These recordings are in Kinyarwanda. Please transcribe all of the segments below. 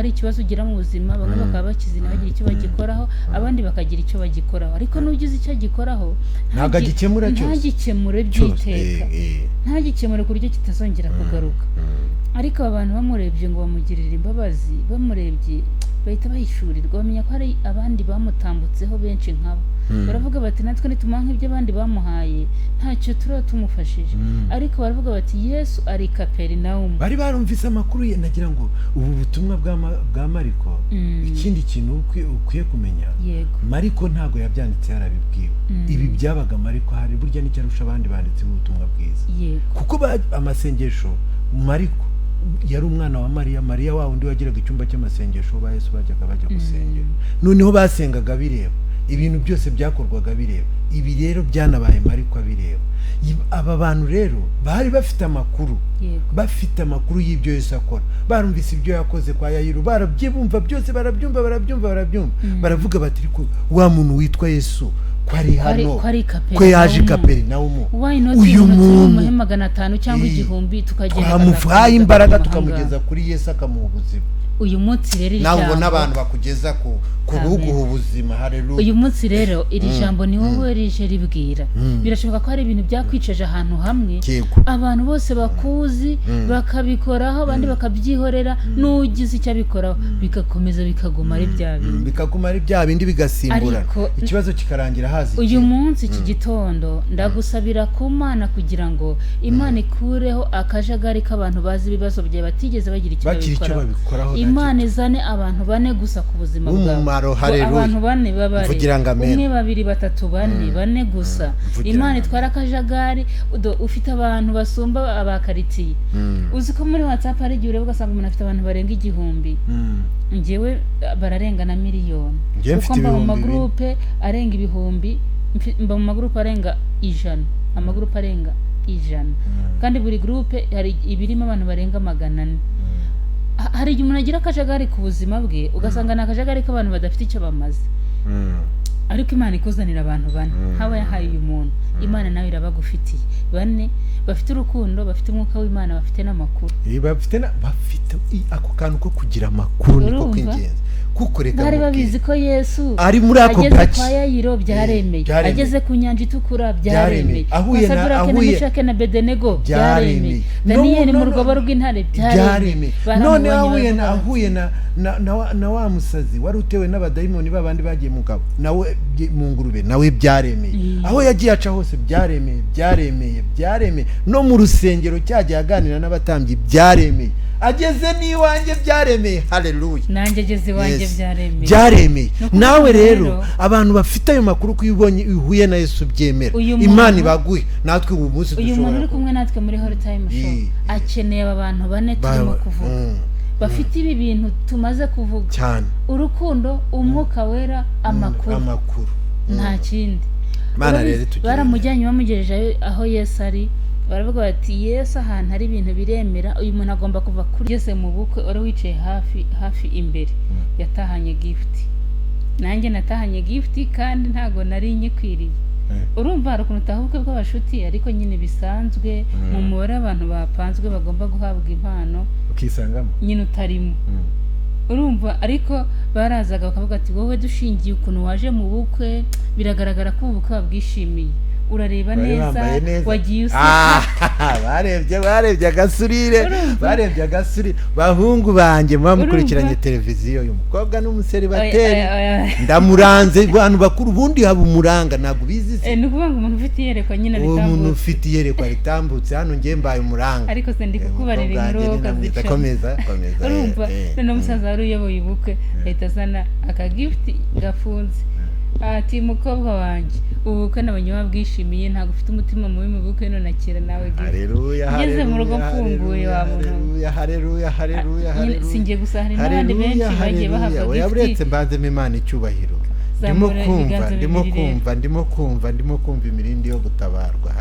hari ikibazo ugira mu buzima bamwe bakaba bakizi bagira icyo bagikoraho abandi bakagira icyo bagikoraho ariko n'ugize icyo agikoraho ntagikemure by'iteka ntagikemure ku buryo kitazongera kugaruka ariko abantu bamurebye ngo bamugirire imbabazi bamurebye bahita bahishurirwa bamenya ko hari abandi bamutambutseho benshi nkabo baravuga bati natwe nitumuha nk'ibyo abandi bamuhaye ntacyo turaba tumufashije ariko baravuga bati Yesu ari Kaperinawumu bari barumvise amakuru ye nagira ngo ubu butumwa bwa Mariko ikindi kintu ukwiye kumenya Mariko ntago yabyanditse yarabibwiwe ibi byabaga Mariko hari burya n'icyo arusha abandi banditse ubutumwa bwiza kuko amasengesho Mariko yari umwana wa Mariya wa undi wagiraga icyumba cy'amasengesho ba Yesu bajya gusengera noneho basengaga bireba ibintu byose byakorwaga bireba ibi rero byanabaye Mariko bireba aba bantu rero bari bafite amakuru y'ibyo Yesu akora barumvise ibyo yakoze kwa Yayiru barabyumva byose barabyumva baravuga bati wa muntu witwa Yesu kwari hano ko yaje Kaperinawumu uyu muntu 500 cyangwa 1000 tukagenda amufaye imbaraga tukamugeza kuri Yesu akamuha ubuzima uyu munsi rero naho n'abantu bakugeza ku ruguha ubuzima haleluya uyu munsi rero iri jambo ni wowe rije ribwira birashoboka ko hari ibintu byakwicaje ahantu hamwe abantu bose bakuzi bakabikoraho abandi bakabyihorera n'ugize icyo abikoraho bikakomeza bikaguma ari bya bindi bigasimbura ikibazo kikarangira hazi uyu munsi iki gitondo ndagusabira ku Mana kugira ngo Imana ikureho akajagari k'abantu bazi ibibazo bye batigeze bagira icyo babikoraho Imana izane abantu bane gusa ku buzima bwabo abantu bane babari umwe babiri batatu bane gusa Imana itwara akajagari ufite abantu basumba abakaritiye uzi ko muri WhatsApp hari igihe ugasanga umuntu afite abantu barenga 1000 njyewe bararenga na miliyoni kuko mba mu magroupe arenga 1000 mba mu magroupe arenga 100 amagroupe arenga 100 kandi buri groupe hari ibirimo abantu barenga 400 hari igihe umuntu agira akajagari ku buzima bwe ugasanga ni akajagari k'abantu badafite icyo bamaze ariko Imana ikuzanira abantu bane haba yahaye uyu muntu Imana nawe irabagufitiye bane bafite urukundo bafite umwuka w'Imana bafite n'amakuru bafite ako kantu ko kugira amakuru niko kwingenzi kuko reka bari babizi ko Yesu ari muri ako gace kwa Yayiro byaremeye ageze ku nyanja itukura byaremeye ahuye na Bedenego byaremeye Daniel mu rwobo rw'intare byaremeye none ahuye na wa musazi wari utewe n'abadayimoni babandi bagiye mu gabo nawe mu ngurube nawe byaremeye aho yagiye aca hose byaremeye no mu rusengero cyagiye aganira n'abatambyi byaremeye ageze n'iwanjye byaremeye haleluya nanjye ageze iwanjye byaremeye nawe rero abantu bafite ayo makuru ko ubonye uhuye na Yesu byemera Imana ibaguye natwe ubu munsi dushobora uyu muntu uri kumwe natwe muri Holy Time Show akeneye aba bantu bane turimo kuvuga bafite ibi bintu tumaze kuvuga cyane urukundo umwuka wera amakuru nta kindi baramujyanye bamugejeje aho Yesu ari baravuga bati Yesu ahantu hari ibintu biremera uyu muntu agomba kuva kuri Yesu mu bukwe uri wicaye hafi imbere yatahanye gift nanjye natahanye gift kandi ntago nari nyikwiriye urumva hari ukuntu utahuke bw'abashuti ariko nyine bisanzwe mu mubare abantu bapanzwe bagomba guhabwa impano ukisangamo nyine utarimo urumva ariko barazaga bakavuga ati wowe dushingiye ukuntu waje mu bukwe biragaragara ko ubukwe babwishimiye urareba neza wagiye useka barebye agasuri bahungu banjye mukurikiranye televiziyo uyu mukobwa n'umuseri bateri ndamuranze abantu bakuru ubundi haba umuranga ntabwo bizize ni ukuvuga ngo umuntu ufite iyerekwa nyine ritambutse umuntu ufite iyerekwa ritambutse hano ngiye mbaye umuranga ariko se ndi kukubarira inkuru kazica komeza urumva none umusaza wari uyoboye ubukwe ahita azana akagifuti gafunze ati mukobwa wanjye ubukwe nabonye babwishimiye ntabwo ufite umutima mubi mu bukwe none akira nawe haleluya ngeze mu rugo mfunguye wa muntu haleluya singiye gusa hari n'abandi benshi bagiye bahabwa gift yaburetse mbanzemo Imana icyubahiro ndimo kumva imirindi yo gutabarwa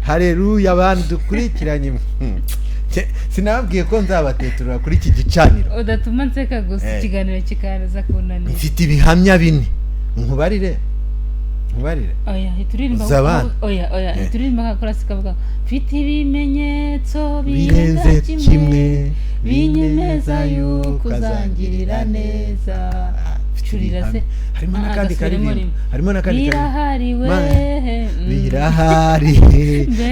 haleluya abantu dukurikiranye sinabwiye ko nzabateturura kuri iki gicaniro udatuma nseka gusa ikiganiro kikaza kunanira mfite ibihamya bine nkubarire turirimba kakora sikavuga mfite ibimenyetso birenze kimwe namenye neza yuko uzangirira neza. Curira se harimo n'akandi karirimbo, harimo n'akandi birahari we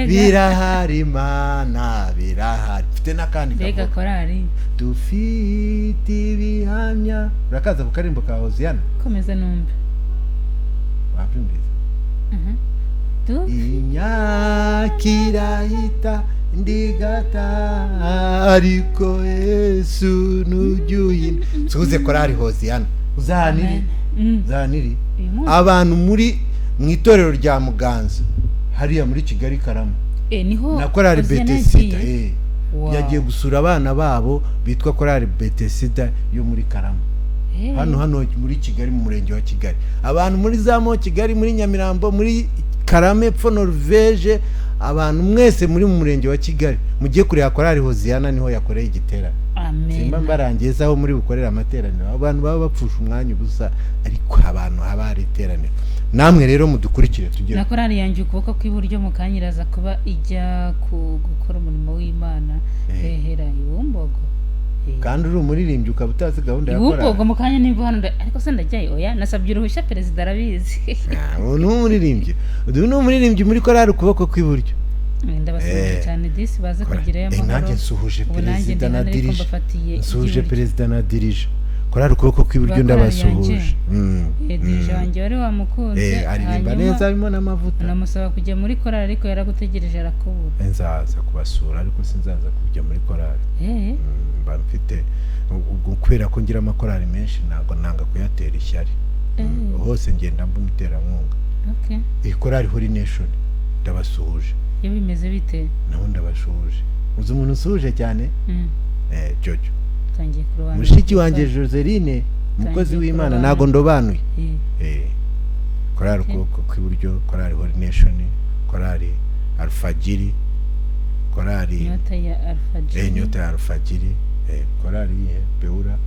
birahari mana birahari. Mfite n'akandi mbega korari dufite ibihamya. Urakaza ku karimbo ka Hoziyana? komeza numve. Wabyumvise? Imyaka irahita ndigata ariko Yesu nujyuhina. Suze korari Hoziyana uzaniri abantu muri mu itorero rya Muganza hariya muri Kigali Karama, niho na korari Betesida yagiye gusura abana babo bitwa korari Betesida yo muri Karama. Hano muri Kigali mu murenge wa Kigali. Abantu muri Zamo Kigali, muri Nyamirambo, muri Karame epfo Norvege, abantu mwese muri mu murenge wa Kigali mugiye kureba korari Hoziyana niho yakoreye igitera. Amen. Simba mbarangiza aho muri gukorera amateraniro abantu baba bapfusha umwanya ubusa, ariko abantu haba hari iteraniro. Namwe rero mudukurikire tugere. Na korari yanjye ukuboko kw'iburyo mukanyiraza kuba ijya gukora umurimo w'Imana hehera Ibumbogo. Kandi uri umuririmbyi ukaba utazi gahunda ya korari. Ibumbogo mukanya nimba hano ariko se ndajyayo oya nasabye uruhushya perezida arabizi. Udu n'umuririmbyi muri korari ukuboko kw'iburyo. Ndabasubije cyane disi baze kugira y'amahoro. Nanjye nsuhuje perezida na dirije. Nsuhuje perezida na dirije. Korari ukuboko kw'iburyo ndabasuhuje. Dirije wanjye wari wamukunze. Aririmba neza harimo n'amavuta. Namusaba kujya muri korari ariko yaragutegereje arakubura. Nzaza kubasura ariko sinzaza kujya muri korari. Mba mfite kubera ko ngira amakorari menshi ntabwo nanga kuyatera ishyari. Hose ngenda mbumuterankunga. Korari Holy Nation ndabasuhuje. Iyo bimeze bite? Naho ndabashuje. Uzi umuntu usuje cyane? Jojo. Tangiye kurobanura. Mushiki wanjye Joseline, umukozi w'Imana nago ndobanuye. Korari ukuboko kw'iburyo, korari Holy Nation, korari Alfajiri, korari Nyota ya Alfajiri. Nyota ya Alfajiri, korari Beura.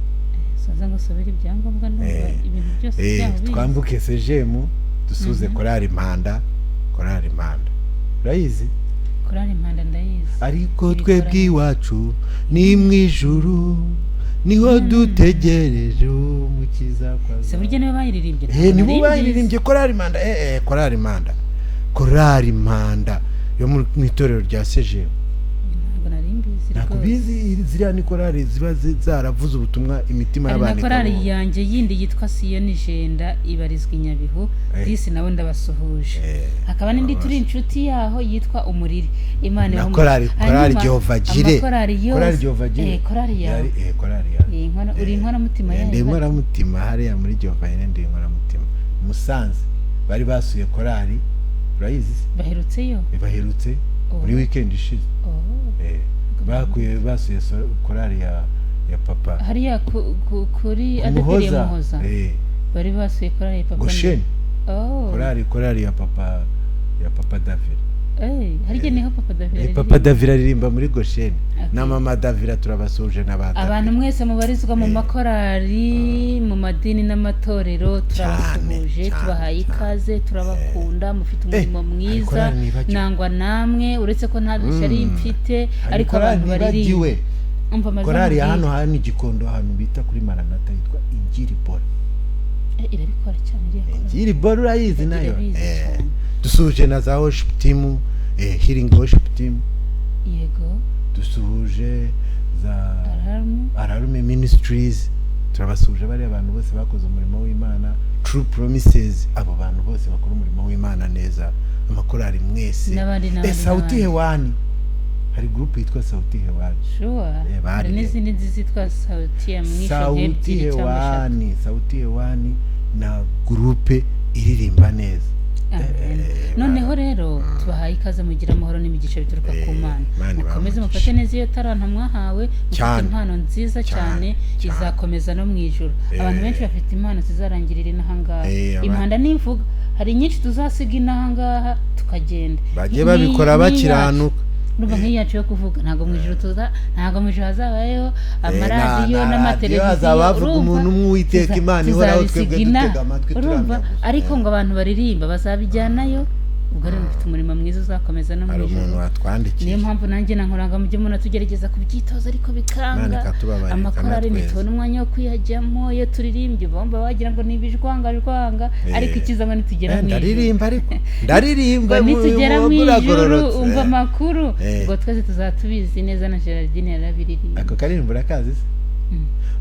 Saza ngo sobera ibyangombwa n'ubwo ibintu byose byaho. Twambuke sejemu dusuze korari Impanda, korari Impanda. Urayizi? Korari Impanda ndayizi. Ariko twebwe iwacu ni mu ijuru niho dutegereje umukiza kwa. Se burya niwe bayiririmbye. Nibo bayiririmbye korari Impanda. Korari Impanda. Korari Impanda yo mu itorero rya Sejemu. Nakubizi ziriya ni korari ziba zaravuze ubutumwa imitima y'abantu. Na korari yanjye yindi yitwa Siyoni Jenda ibarizwa Nyabihu. Disi nawe ndabasuhuje. Hakaba n'indi turi inshuti yaho yitwa Umuriri. Imana yo korari Jehova Jire. Korari Jehova Jire. Korari ya. Korari ya. Uri inkora mutima yawe. Ndi inkora mutima hariya muri Jehova Jire ndi inkora mutima. Musanze bari basuye korari. Urayizi? Baherutseyo. Baherutse muri weekend ishize. Bakuye basuye korari ya papa hariya kuri adeperiye Muhoza. Bari basuye korari ya papa Gosheni. Korari ya papa David. Hariya niho papa David. Papa David aririmba muri Gosheni. Na mama David turabasuje n'abandi. Abantu mwese mubarizwa mu makorari mu madini n'amatorero turabasuhuje tubahaye ikaze turabakunda mufite umurimo mwiza nangwa namwe uretse ko nta bishari mfite ariko abantu baririmba. Korari ya hano Gikondo ahantu bita kuri Maranatha yitwa Injiri Bora. Irabikora cyane iriya. Injiri Bora urayizi nayo. Dusuhuje na za worship team, healing worship team. Yego. Dusuhuje za Ararume Ministries. Turabasuhuje bari abantu bose bakoze umurimo w'Imana. True Promises, abo bantu bose bakora umurimo w'Imana neza. Amakorari mwese. Sauti Hewani. Hari group yitwa Sauti Hewani. Sure. Hari n'izindi zitwa Sauti ya Mwisho. Sauti Hewani. Sauti Hewani na group iririmba neza. Noneho rero tubahaye ikaze mugira amahoro n'imigisha bituruka ku Mana. Mukomeze mufate neza iyo taranta mwahawe, mufite impano nziza cyane izakomeza no mu ijuru. Abantu benshi bafite impano zizarangirira inahangaha. Impanda nivuga hari nyinshi tuzasiga inahangaha tukagenda. Bagiye babikora bakiranuka. Nuba nk'iyacu yo kuvuga ntago mu ijuru hazabayeho amaradiyo n'amateleviziyo. Hazabavuga umuntu umwiteka Imana ihoraho twebwe dutega amatwi turumva. Ariko ngo abantu baririmba bazabijyanayo ubwo rero mfite umurimo mwiza uzakomeza no mu ijuru. Hari umuntu watwandikiye, niyo mpamvu nanjye nankoranga mujye muna tugerageza kubyitoza ariko bikanga. Amakorari nitubona umwanya wo kuyajyamo, iyo turirimbye bomba wagira ngo nibijwanga ariko ikiza ngo nitugera mu ijuru, ndaririmba nitugera mu ijuru umva amakuru ngo twese tuzatubizi neza. Na Gerardine yarabiririmba ako karirimbo urakazi se?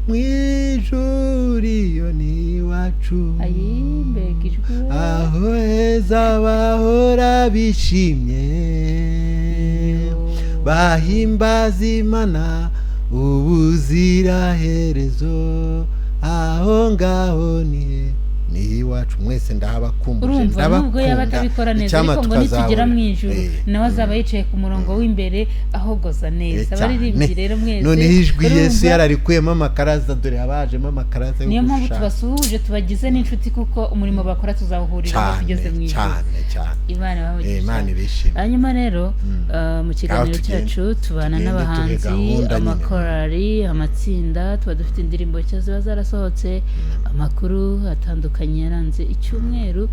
Mwijuru iyo ni iwacu, aho heza bahora bishimye, bahimbaza Imana ubuziraherezo, aho ngaho ni iwacu. Mwese ndabakumbuje, nubwo yaba atabikora neza ariko ngo nitugera mu ijuru nawe azaba yicaye ku murongo w'imbere ahogoza neza. Abaririmbyi rero mwese none ijwi Yesu yararikuyemo amakaraza, dore habajemo amakaraza. Niyo mpamvu tubasuhuje, tubagize n'inshuti kuko umurimo bakora tuzawuhurira tugeze mu ijuru. Imana ibishimye. Hanyuma rero mu kiganiro cyacu tubana n'abahanzi, amakorari, amatsinda, tuba dufite indirimbo nshya ziba zarasohotse, amakuru atandukanye yaranze icyumweru.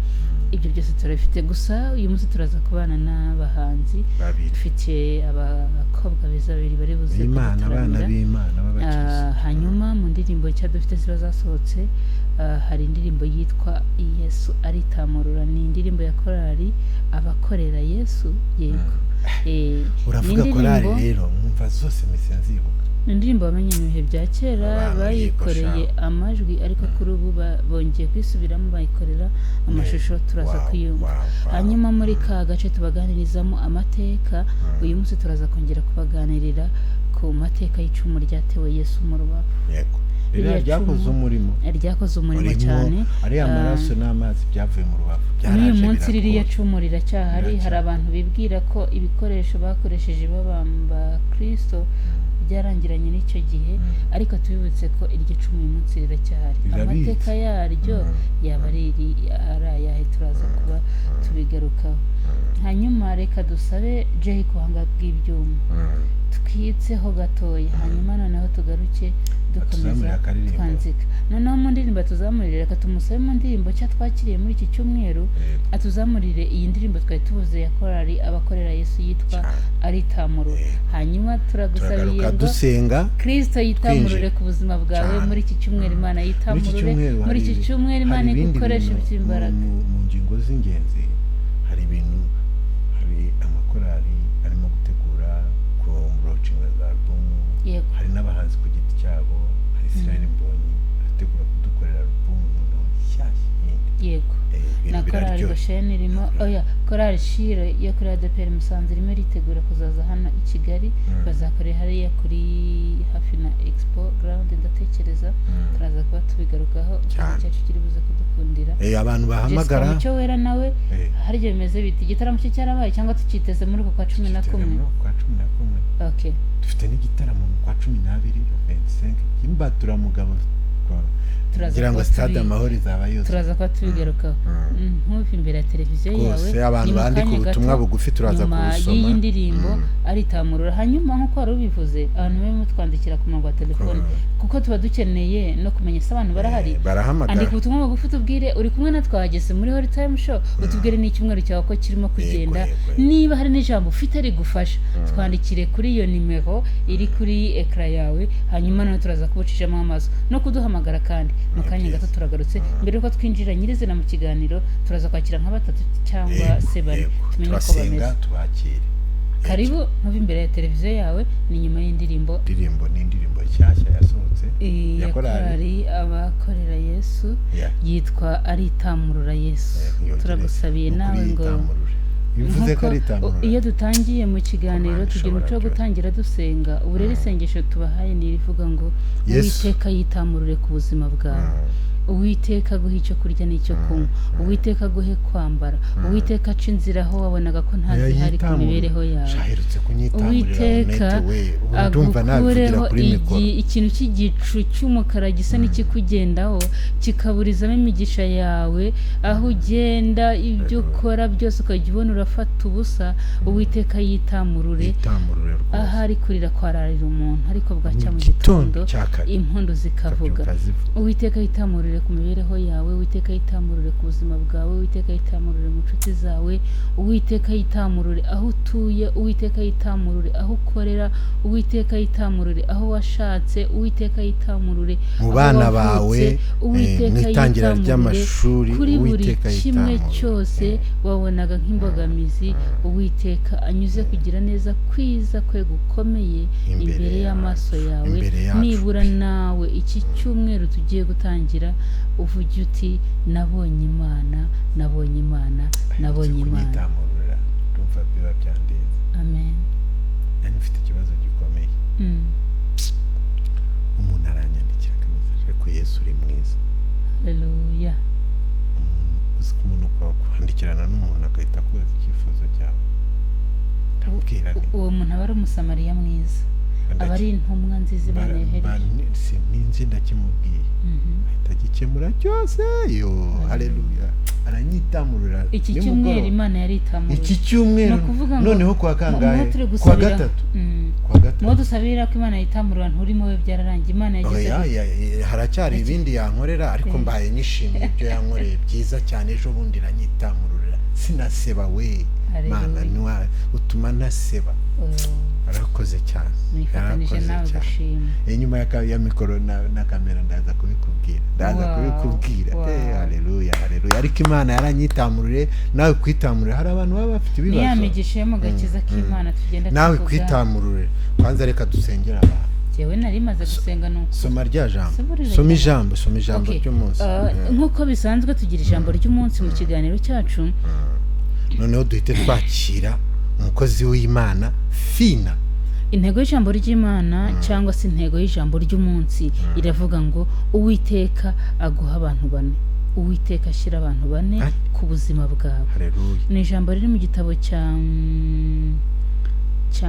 Ibyo byose turabifite, gusa uyu munsi turaza kubana n'abahanzi. Dufite abakobwa beza babiri bari buze kuturamira. Hanyuma mu ndirimbo nshya dufite ziba zasohotse hari indirimbo yitwa Yesu aritamurura. Ni indirimbo ya korali abakorera Yesu. Yego, uravuga korali rero mwumva zose misenzibuka. Indirimbo bamenye mu bihe bya kera bayikoreye amajwi, ariko kuri ubu bongeye kwisubiramo bayikorera amashusho, turaza kuyumva. Hanyuma muri ka gace tubaganirizamo amateka, uyu munsi turaza kongera kubaganirira ku mateka y'icumu ryatewe Yesu mu rubavu. Ryakoze umurimo cyane, ariya amaraso n'amazi byavuye mu rubavu. N'uyu munsi ririya cumu riracyahari. Hari abantu bibwira ko ibikoresho bakoresheje babamba Kristo byarangiranye n'icyo gihe, ariko tubibutse ko iryo cumu uyu munsi riracyahari. Amateka yaryo yaba ari ayahe turaza kuba tubigarukaho. Hanyuma reka dusabe Jay kuhanga bw'ibyuma twitseho gatoya, hanyuma noneho tugaruke dukomeza twanzika. Noneho mu ndirimbo tuzamurire, reka tumusabe mu ndirimbo cya twakiriye muri iki cyumweru atuzamurire iyi ndirimbo twari tuvuze ya korali abakorera Yesu yitwa aritamurura. Hanyuma turagusabiye ngo Kristo yitamurure ku buzima bwawe muri iki cyumweru. Imana yitamurure muri iki cyumweru, Imana igukoresha iby'imbaraga. Mu ngingo z'ingenzi hari ibintu, hari amakorali arimo gutegura ku murochinga za album, hari n'abahanzi ku giti cyabo, hari Israel Mbonyi ategura kudukorera album nshyashya. Yego, na korali Gosheni irimo, korali Shire yo kuri ADPR Musanze irimo ritegura kuzaza hano i Kigali. Bazakorera hariya kuri hafi na Expo Ground, ndatekereza turaza kuba tubigarukaho. Cyacu kiri buze kudukundira abantu bahamagara Mucyo Wera nawe hari byo bimeze biti. Igitaramo cye cyarabaye cyangwa tukiteze muri uko kwa 11? Okay, dufite n'igitaramo mu kwa 12 25 Imbatura Mugabo kugira ngo stade Amahoro izaba yose. Turaza kuba tubigarukaho nk'uko imbere ya televiziyo yawe. Abantu bandika ubutumwa bugufi turaza kubusoma. Iyi ndirimbo aritamurura. Hanyuma nk'uko wari ubivuze, abantu bari mutwandikira ku murongo wa telefone kuko tuba dukeneye no kumenya se abantu barahari. Andika ubutumwa bugufi tubwire uri kumwe na twageze muri Holy Time Show, utubwire n'icyumweru cyawe ko kirimo kugenda. Niba hari n'ijambo ufite rigufasha, twandikire kuri iyo nimero iri kuri ekra yawe. Hanyuma nawe turaza kubucishamo amaso no kuduhamagara. Kandi mu kanya gato turagarutse. Mbere yuko twinjira nyirizina mu kiganiro, turaza kwakira nka batatu cyangwa se bane tumenye ko bameze. Karibu ntuve imbere ya televiziyo yawe. Ni nyuma y'indirimbo. Ni indirimbo nshyashya yasohotse ya korali abakorera Yesu yitwa aritamurura Yesu. Turagusabiye nawe ngo bivuze ko aritamurura. Iyo dutangiye mu kiganiro tugira umuco wo gutangira dusenga. Ubu rero isengesho tubahaye ni rivuga ngo Uwiteka yitamurure ku buzima bwawe. Uwiteka guha icyo kurya n'icyo kunywa. Uwiteka guhe kwambara. Uwiteka aca inzira aho wabonaga ko ntazihari ku mibereho yawe. Uwiteka agukureho ikintu cy'igicu cy'umukara gisa n'ikikugendaho kikaburizamo imigisha yawe. Aho ugenda ibyo ukora byose ukajya ubona urafata ubusa. Uwiteka yitamurure. Ahari kurira kwararira umuntu ariko bwacya mu gitondo impundu zikavuga. Uwiteka yitamurure yitamurure ku mibereho yawe, Uwiteka yitamurure ku buzima bwawe, Uwiteka yitamurure mu nshuti zawe, Uwiteka yitamurure aho utuye, Uwiteka yitamurure aho ukorera, Uwiteka yitamurure aho washatse, Uwiteka yitamurure mu bana bawe, mu itangira ry'amashuri, kuri buri kimwe cyose wabonaga nk'imbogamizi, Uwiteka anyuze kugira neza kwiza kwe gukomeye imbere y'amaso yawe. Nibura nawe iki cyumweru tugiye gutangira uvuge uti nabonye Imana, nabonye Imana, nabonye Imana. Ndumva biba byandeze. Amen. Nani mfite ikibazo gikomeye. Umuntu aranyandikira akameze ko Yesu uri mwiza. Haleluya. Umuntu kwandikirana n'umuntu akahita kubaza icyifuzo cyawe. Ndabwira ni uwo muntu aba ari umusamariya mwiza, aba ari intumwa nziza Imana yohereje. Ninzi ndakimubwiye ahita agikemura cyose. Yo haleluya, aranyitamurura. Iki cyumweru Imana yari itamurura. Iki cyumweru noneho kwa kangahe? Kwa gatatu. Mwo dusabira ko Imana yitamurura nturimo we byararangiye. Imana yagize haracyari ibindi yankorera, ariko mbaye nyishimiye ibyo yankoreye byiza cyane. Ejo bundi aranyitamurura, sinaseba we. Mana niwa utuma naseba. Arakoze cyane. Nifatanije nawe gushima. Inyuma ya mikoro na kamera ndaza kubikubwira. Haleluya, haleluya. Ariko Imana yaranyitamurure, nawe kwitamurure. Hari abantu baba bafite ibibazo. Niyamigishe mu gakiza k'Imana tugenda nawe kwitamurure. Kwanza reka dusengera abantu. Jewe nari maze gusenga nuko. Soma rya jambo. Soma ijambo ry'umunsi. Nkuko bisanzwe tugira ijambo ry'umunsi mu kiganiro cyacu. Noneho duhite twakira umukozi w'Imana Fina. Intego y'ijambo ry'Imana cyangwa se intego y'ijambo ry'umunsi iravuga ngo Uwiteka aguha abantu bane. Uwiteka ashyira abantu bane ku buzima bwawe. Haleluya. Ni ijambo riri mu gitabo cya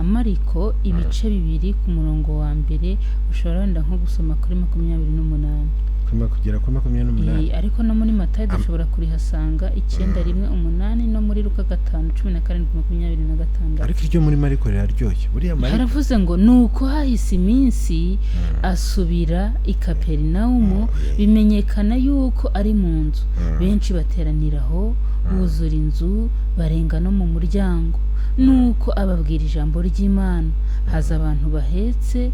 Mariko ibice 2 ku murongo wa mbere, ushobora wenda nko gusoma kuri 28. Kugera kuri 28. Ariko no muri Matayo dushobora kurihasanga 9:8 no muri Luka 5:17-26. Ariko iryo muri Mariko riraryoshye. Buriya Mariko haravuze ngo nuko hahise iminsi asubira i Kaperinaumu, bimenyekana yuko ari mu nzu. Benshi bateraniraho, buzura inzu, barenga no mu muryango. Nuko ababwira ijambo ry'Imana. Haza abantu bahetse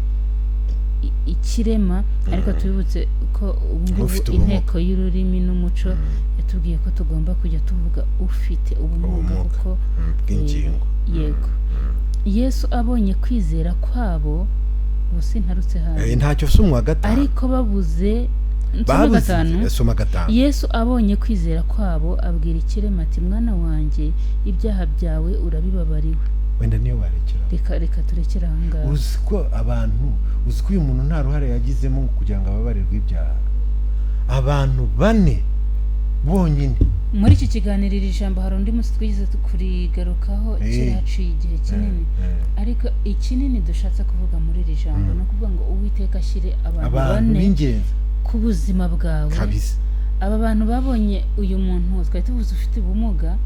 ikirema, ariko tubibutse ko ubungubu inteko y'ururimi n'umuco yatubwiye ko tugomba kujya tuvuga ufite ubumuga kuko bw'ingingo. Yego. Yesu abonye kwizera kwabo, bose ntarutse hano. Ntacyo sumwa gatanu. Ariko babuze soma gatanu. Yesu abonye kwizera kwabo abwira ikirema ati mwana wanjye, ibyaha byawe urabibabariwe. Wenda niyo warekera. Reka turekera ahangaha. Uziko uyu muntu nta ruhare yagizemo kugira ngo ababarirwe ibyaha. Abantu bane bonyine. Muri iki kiganiro iri jambo hari undi munsi twigize kurigarukaho kiraciye igihe kinini. Ariko ikinini dushatse kuvuga muri iri jambo no kuvuga ngo Uwiteka ashyire abantu bane ku buzima bwawe. Kabisa. Aba bantu babonye uyu muntu twari tuvuze ufite ubumuga,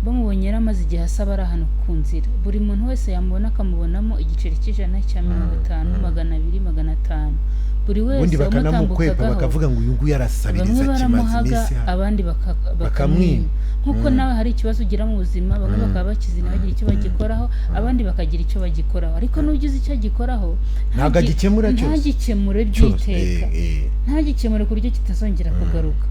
bamubonye yaramaze igihe asaba ari ahantu ku nzira. Buri muntu wese yamubona akamubonamo igiceri cy'ijana, cya 50, 200, 500. Buri wese bakanamukwepa bakavuga ngo uyu nguyu yarasabiriza kimaze iminsi, abandi bakamwima. Nkuko nawe hari ikibazo ugira mu buzima, bamwe bakaba bakizina bagira icyo bagikoraho, abandi bakagira icyo bagikoraho. Ariko n'ugize icyo agikoraho ntagikemure by'iteka, ntagikemure ku buryo kitazongera kugaruka.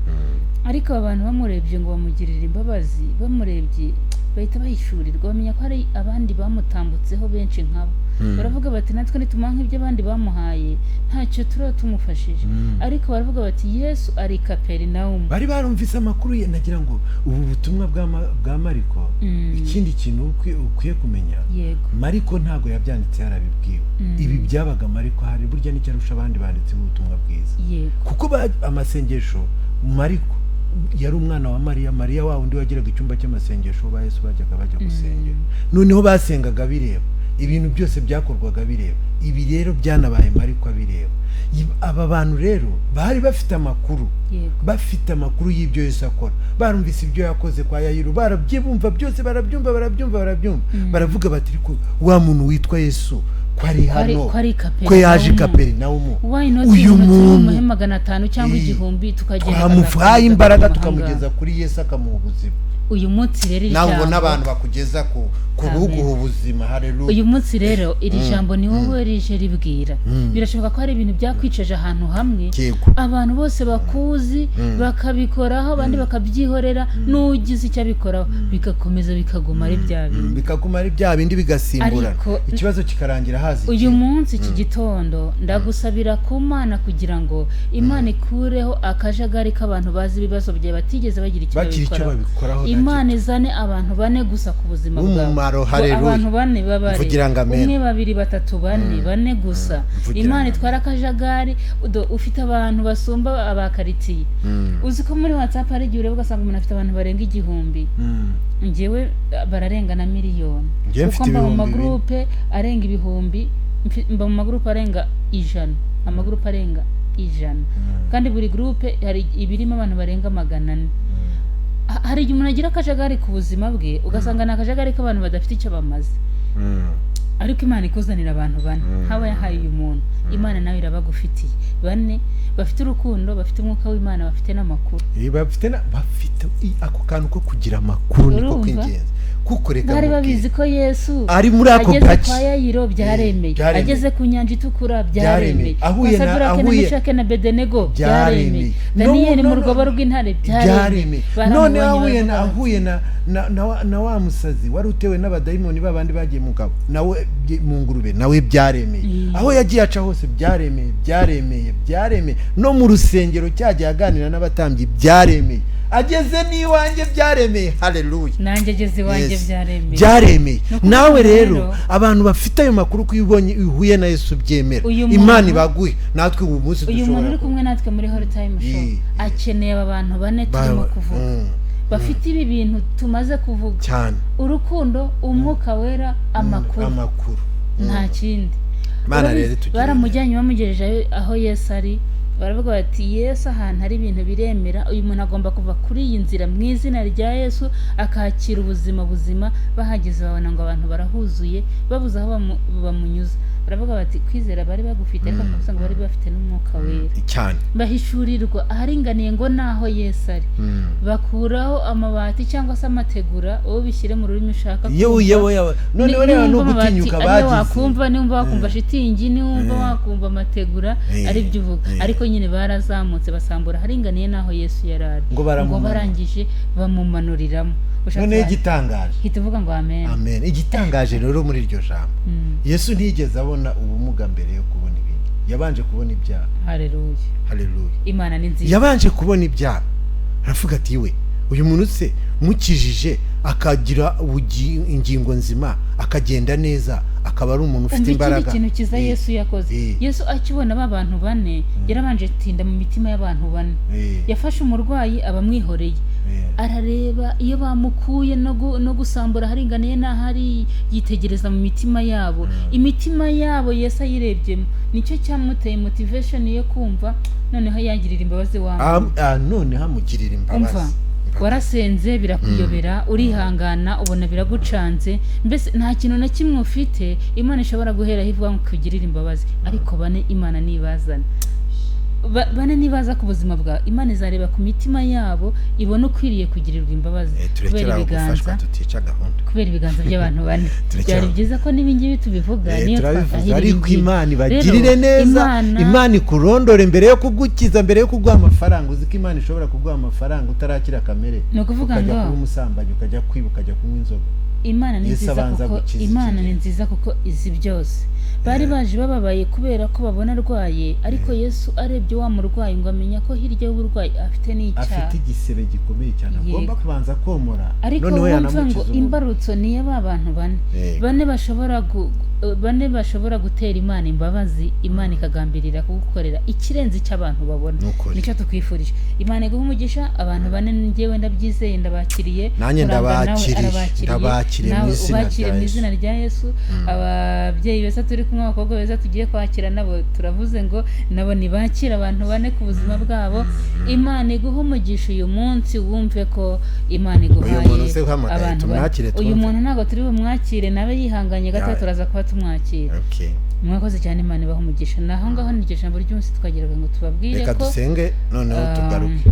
Ariko abantu bamurebye ngo bamugirire imbabazi, bamurebye bahita bahishurirwa, bamenya ko hari abandi bamutambutseho benshi nkabo. Baravuga bati natwe nitumuha nk'ibyo abandi bamuhaye ntacyo turaba tumufashije. Ariko baravuga bati Yesu ari Kaperinaumu. Bari barumvise amakuru ye. Nagira ngo ubu butumwa bwa Mariko, ikindi kintu ukwiye kumenya, Mariko ntago yabyanditse yarabibwiwe. Ibi byabaga Mariko hari burya n'icyarusha abandi banditse ubutumwa bwiza. Kuko amasengesho Mariko yari umwana wa Mariya wa undi wagiraga icyumba cy'amasengesho ba Yesu bajya gusengera. Noneho basengaga bireba, ibintu byose byakorwaga bireba. Ibi rero byanabaye Mariko abireba. Aba bantu rero bari bafite amakuru, y'ibyo Yesu akora. Barumvise ibyo yakoze kwa Yayiru, barabyumva byose, barabyumva. Baravuga bati ariko wa muntu witwa Yesu ko ari hano ko yaje Kaperinawumu uyu muntu 500 cyangwa 1000 tukagenda twamufaye imbaraga tukamugeza kuri Yesu akamuha ubuzima. Uyu munsi rero iri jambo n'abantu bakugeza ku ruguha ubuzima. Haleluya. Uyu munsi rero iri jambo ni wowe rije ribwira. Birashoboka ko hari ibintu byakwiceje ahantu hamwe abantu bose bakuzi bakabikoraho abandi bakabyihorera n'ugize icyo abikoraho bikakomeza bikaguma ari bya bindi bikaguma ari bya bindi bigasimbura ikibazo kikarangira hazi. Uyu munsi iki gitondo ndagusabira ku Mana kugira ngo Imana ikureho akajagari k'abantu bazi ibibazo bye batigeze bagira icyo babikoraho. Imana izane abantu bane gusa ku buzima bwawe. Abantu bane babare umwe babiri batatu bane gusa. Imana itwara akajagari ufite abantu basumba abakaritiye. Uzi ko muri WhatsApp hari igihe ureba ugasanga umuntu afite abantu barenga 1000. Njyewe bararenga na miliyoni kuko mba mu magroupe arenga 1000, mba mu magroupe arenga 100, amagroupe arenga 100 kandi buri groupe hari ibirimo abantu barenga 400. Hari igihe umuntu agira akajagari ku buzima bwe ugasanga ni akajagari k'abantu badafite icyo bamaze. Ariko Imana ikuzanira abantu bane haba yahaye uyu muntu. Imana nawe irabagufitiye bane bafite urukundo, bafite umwuka w'Imana, bafite n'amakuru. Bafite ako kantu ko kugira amakuru niko kwingenzi. Kuko reka bari babizi ko Yesu ari muri ako gace kwa Yayiro byaremeye, ageze ku nyanja itukura byaremeye, ahuye na Bedenego byaremeye, Daniyeli mu rwobo rw'intare byaremeye. None ahuye na wa musazi wari utewe n'abadayimoni babandi bagiye mu ngabo nawe mu ngurube nawe byaremeye. Aho yagiye aca hose byaremeye no mu rusengero cyagiye aganira n'abatambyi byaremeye. Ageze niwanjye byaremeye. Haleluya. Nanjye ageze iwanjye byaremeye. Nawe rero abantu bafite ayo makuru ko ubonye uhuye na Yesu byemera. Imana ibaguye natwe ubu munsi dushobora. Uyu muntu uri kumwe natwe muri Holy Time Show akeneye aba bantu bane turimo kuvuga bafite ibi bintu tumaze kuvuga cyane: urukundo, umwuka wera, amakuru nta kindi. Baramujyanye bamugejeje aho Yesu ari. Baravuga bati Yesu ahantu hari ibintu biremera, uyu muntu agomba kuva kuri iyi nzira mu izina rya Yesu akakira ubuzima. Bahageze babona ngo abantu barahuzuye babuze aho bamunyuza. Baravuga bati kwizera bari bagufite ariko ngo bari bafite n'umwuka wera cyane. Bahishurirwa aharinganiye ngo naho Yesu ari. Bakuraho amabati cyangwa se amategura wowe bishyire mu rurimi ushaka. None rero no gutinyuka bagize. Wakumva nimba wakumva shitingi, nimba wakumva amategura ari byo uvuga. Ariko nyine barazamutse basambura haringaniye naho Yesu yarari. Ngo barangije bamumanuriramo. None igitangaje hituvuga ngo amen. Igitangaje rero muri iryo jambo Yesu ntiyigeze abona ubumuga mbere yo kubona ibintu. Yabanje kubona ibyaha. Haleluya. Imana ni nziza. Yabanje kubona ibyaha. Aravuga ati we uyu muntu se mukijije akagira ingingo nzima akagenda neza akaba ari umuntu ufite imbaraga. Ikintu kiza Yesu yakoze. Yesu akibona abantu bane yarabanje tinda mu mitima y'abantu bane. Yafashe umurwayi abamwihoreye. Arareba iyo bamukuye no gusambura haringaniye n'ahari yitegereza mu mitima yabo. Imitima yabo Yesu ayirebyemo nicyo cyamuteye motivation yo kumva noneho yagirira imbabazi none hamugirira imbabazi. Warasenze birakuyobera, urihangana ubona biragucanze, mbese nta kintu na kimwe ufite Imana ishobora guhera ivuga ngo kugirira imbabazi. Ariko bane Imana nibazana bane nibaza ku buzima bwa Imana izareba ku mitima yabo ibona ukwiriye kugirirwa imbabazi kubera ibiganza by'abantu bane. Byari byiza ko n'ibingibi tubivuga niyo twavuga ariko Imana ibagirire neza. Imana ikurondore mbere yo kugukiza, mbere yo kuguha amafaranga. Uzi ko Imana ishobora kuguha amafaranga utarakira kamere, ukajya kuba umusambanyi, ukajya kwiba, ukajya kunywa inzoga. Imana ni nziza kuko izi byose. Bari baje bababaye kubera ko babona arwaye, ariko Yesu arebye wa murwayi ngo amenya ko hirya y'uburwayi afite n'icyaha, afite igisebe gikomeye cyane agomba kubanza komora. Noneho yanamukiza imbarutso niyo abantu bane bashobora gutera Imana imbabazi, Imana ikagambirira kugukorera ikirenze cy'abantu babona. Nicyo tukwifurije. Imana iguha umugisha. Abantu bane njyewe ndabyizeye, ndabakiriye. Nanjye ndabakiriye mu izina rya Yesu. Ababyeyi beza turi kumwe, abakobwa beza tugiye kwakira nabo turavuze ngo nabo nibakira abantu bane ku buzima bwabo. Imana iguha umugisha uyu munsi, wumve ko Imana iguhaye abantu bane. Uyu muntu ntabwo turi bumwakire nabe yihanganye gato, turaza kuba tumwakira. Mwakoze cyane, Imana ibaha umugisha. Naho ngaho n'iryo jambo ry'umunsi twagiraga ngo tubabwire ko reka dusenge noneho tugaruke.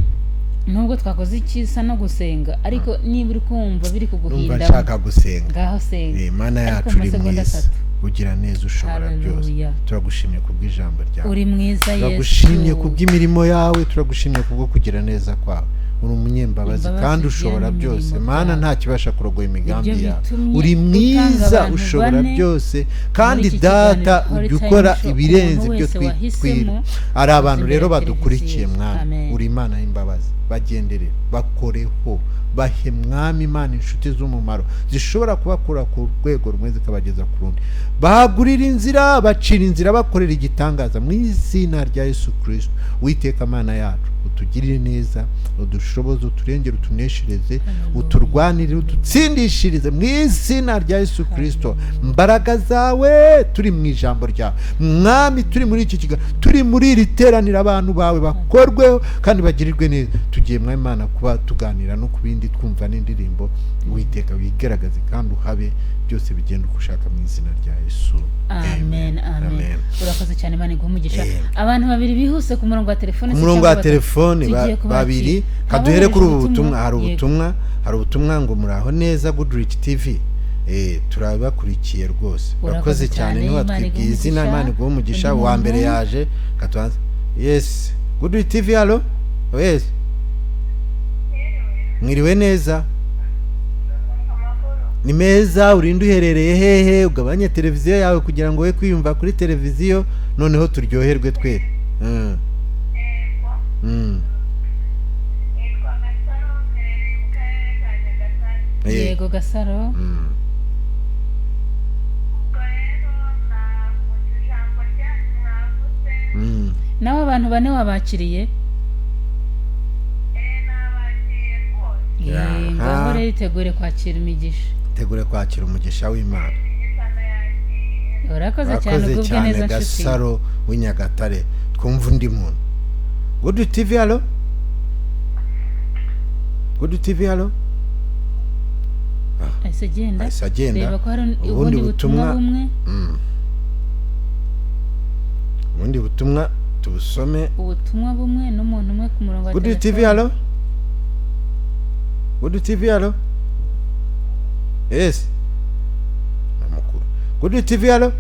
Nubwo twakoze ikisa no gusenga, ariko niba uri kumva biri kuguhinda, numva nshaka gusenga, ngaho senga. Imana yacu uri mwiza, ugira neza, ushobora byose. Turagushimye kubw'ijambo ryawe, uri mwiza Yesu. Turagushimye kubw'imiririmo yawe, turagushimye kubwo kugira neza kwawe. Uri umunyembabazi kandi ushobora byose. Mana nta kibasha kurogoya imigambi yawe. Uri mwiza, ushobora byose, kandi data ujya ukora ibirenze ibyo twibwira. Ari abantu rero badukurikiye, Mwami, uri Imana y'imbabazi. Bagendere, bakoreho, bahe Mwami Imana inshuti z'umumaro zishobora kubakura ku rwego rumwe zikabageza ku rundi. Bahagurira inzira, bacira inzira, bakorera igitangaza mu izina rya Yesu Kristo. Uwiteka Mana yacu, utugirire neza, udushoboze, uturengere, utuneshereze, uturwanire, udutsindishirize mu izina rya Yesu Kristo. Mbaraga zawe turi mu ijambo ryawe Mwami, turi muri iki kiganiro, turi muri iri teraniro, abantu bawe bakorweho kandi bagirirwe neza. Tugiye Mwami Imana kuba tuganira no kubindi, twumva n'indirimbo. Uwiteka wigaragaze kandi uhabe, byose bigenda uko ushaka mu izina rya Yesu. Amen. Urakoze cyane, Imana iguhe umugisha. Abantu babiri bihuse ku murongo wa telefone, babiri, kaduhere kuri ubu butumwa. Hari ubutumwa ngo muraho neza Good Rich TV. Turabakurikiye rwose. Urakoze cyane, niba twibwiye izina, Imana iguhe umugisha. Wa mbere yaje katwanze. Yes, Good Rich TV, hello. Yes, mwiriwe neza? Ni meza. Urinde uherereye hehe? Ugabanye televiziyo yawe kugira ngo we kwiyumva kuri televiziyo, noneho turyoherwe twe. Yego Gasaro. Nawe abantu bane wabakiriye? Ngaho rero itegure kwakira imigisha. Tegure kwakira umugisha w'Imana. Urakoze cyane, ubwo neza nshuti. Gasaro w'Inyagatare. Twumva undi muntu. Good TV, hello. Good TV, hello. Agenda. Reba ko hari ubundi butumwa bumwe. Ubundi butumwa tubusome. Ubutumwa bumwe n'umuntu umwe ku murongo wa telefone. Good TV, hello. Good TV, hello. Yes. Namukuru. Good TV, hello.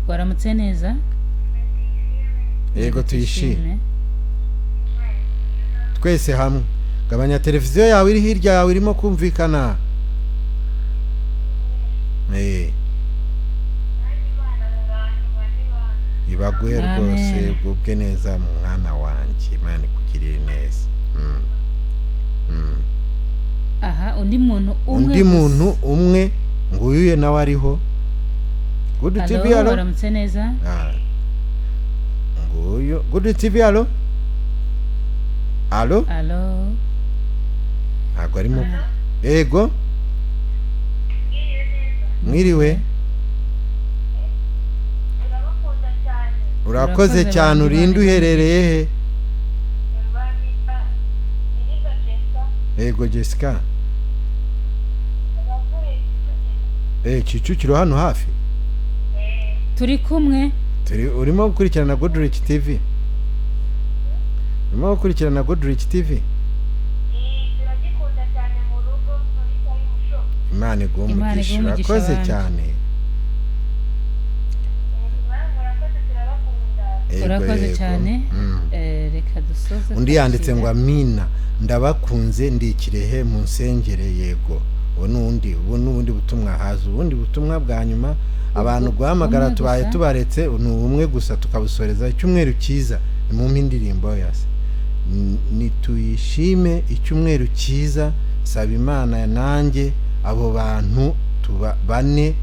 Waramutse neza? Yego tuyishime. Twese hamwe. Gabanya televiziyo yawe iri hirya yawe irimo kumvikana. Ibaguhe rwose, ubwe neza mwana wanjye, Imana ikugirire neza. Aha, undi muntu umwe nguyuye nawe ariho. Good TV, hello. Waramutse neza? Nguyo. Good TV, hello. Hello. Ntabwo arimo. Yego. Mwiriwe. Urakoze cyane. Urinde uherereye he? Yego Jessica. Kicukiro hano hafi. Turi kumwe. Urimo gukurikirana Good Rich TV? Urimo gukurikirana Good Rich TV? Turagikunda cyane mu rugo muri Tayimusho. Imana iguhe umugisha. Urakoze cyane. Urakoze cyane. Reka dusoze. Undi yanditse ngo amina, ndabakunze ndi Kirehe mu nsengere. Yego. Ubundi butumwa haza ubundi butumwa bwa nyuma. Abantu guhamagara tubaye tubaretse ni ubumwe gusa tukabusoreza. Icyumweru cyiza mu mpindirimbo yase. Nituyishime icyumweru cyiza. Saba Imana nanjye abo bantu bane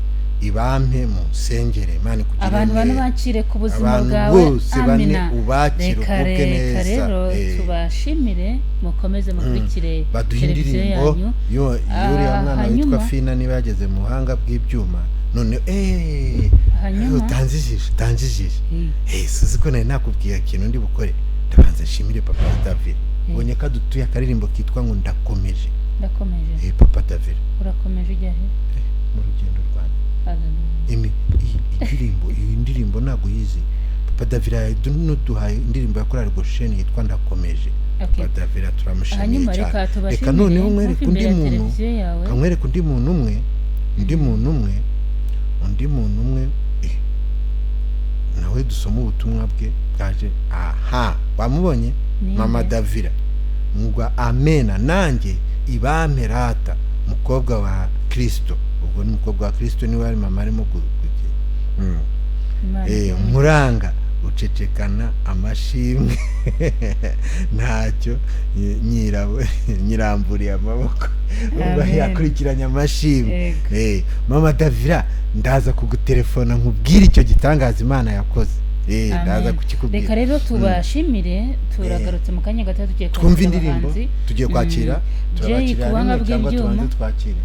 ibampe mu nsengere. Imana ikugirire neza. Abantu bane bakire ku buzima bwawe. Amina. Ubakire neza. Rero tubashimire, mukomeze mukurikire televiziyo yanyu. Yuri mwana witwa Fina niba yageze mu buhanga bw'ibyuma. None utanjijije. Suzi ko nari nakubwiye ikintu ndi bukore. Ndabanza nshimire Papa David. Ubonye ko dutuye akaririmbo kitwa ngo ndakomeje. Papa David. Urakomeje ujya he? Mu rugendo rwa iyi ndirimbo ntabwo yizi. Papa Davira duhaye indirimbo yakorera Gosheni yitwa Ndakomeje. Papa Davira turamushimiye cyane. Reka noneho mwereke undi muntu umwe nawe dusoma ubutumwa bwe bwaje. Wamubonye Mama Davira ngwa amena nanjye ibamperata mukobwa wa Kristo. Ubwo ni mukobwa wa Kristo niwe ari mama arimo muranga ucecekana amashimwe ntacyo nyiramburiye amaboko ubwo yakurikiranye amashimwe. Mama Davira ndaza kugutelefona nkubwira icyo gitangaza Imana yakoze. Ndaza kukikubwira. Reka rero tubashimire, turagarutse mu kanya gato tugiye twumva indirimbo, tugiye kwakira kubanga bw'ibyuma